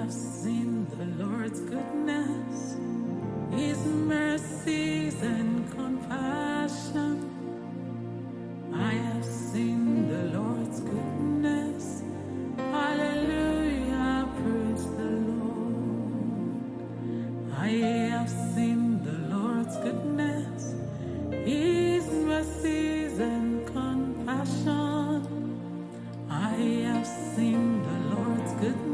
have seen the Lord's goodness, His mercies and compassion. I have seen the Lord's goodness. Hallelujah, praise the Lord. I have seen the Lord's goodness, His mercies and compassion. I have seen the Lord's goodness.